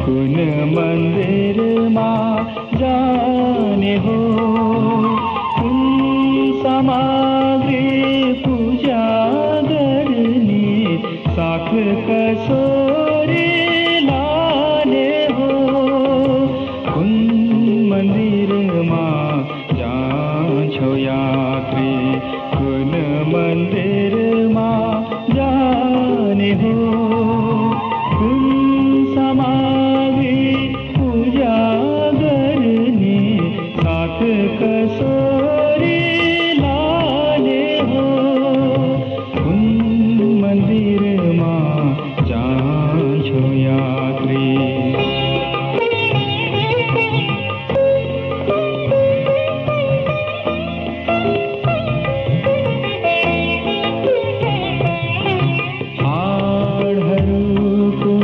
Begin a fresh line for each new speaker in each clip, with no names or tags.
कुन मन्दिरमा जाने हो, कुन सामग्री पूजा गर्ने, साथ कसोरी लाने हो, कुन मन्दिरमा जान्छौ यात्री, कुन मन्दिरमा जाने हो, कुन सामग्री पूजा गर्ने, साथ कसोरी लाने हो, कुन मन्दिरमा जान्छौ यात्री। हाडहरूको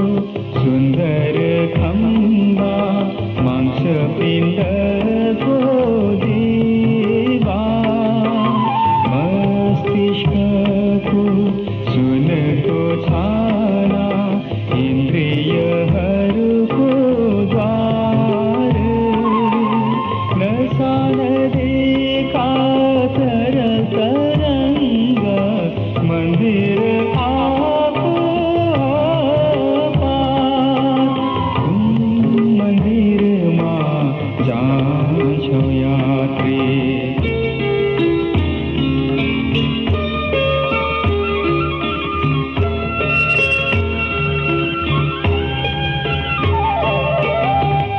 सुन्दर खम्बा, मांसपिण्डको दिवा, मस्तिष्कको सुनको छाना, इन्द्रियहरूको द्वार, नशा नदीका तरल तरङ्ग, मन्दिर आफू अपार, कुन मन्दिरमा जान्छौ यात्री।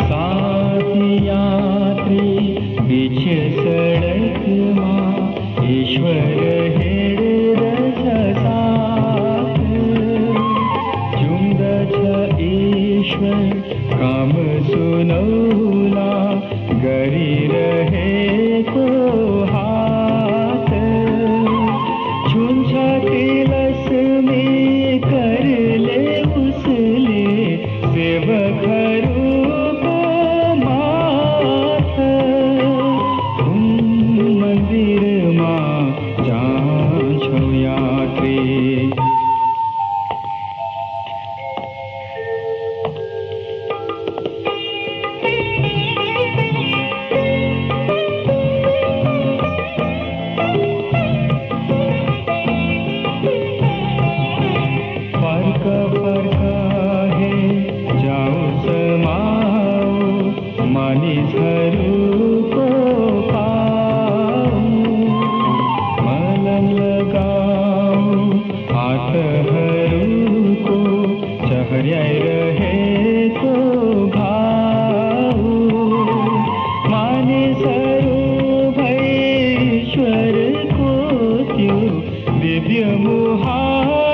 साथी यात्री बीच सडकमा, ईश्वर हिँड्दछ साथ, झुम्दछ ईश्वर काम सुनौला, गरिरहेको हात, छुन्छ तिलस्मी करले उसले, सेवकहरूको माथ, कुन मन्दिरमा जान्छौ यात्री। फर्क फर्क हे जाऊ समाऊ, मानिसहरूको पाऊ, मलम लगाऊ हातहरूको, चहर्याइरहेको घाउ, मानिसहरू भई ईश्वरको त्यो दिव्य मुहार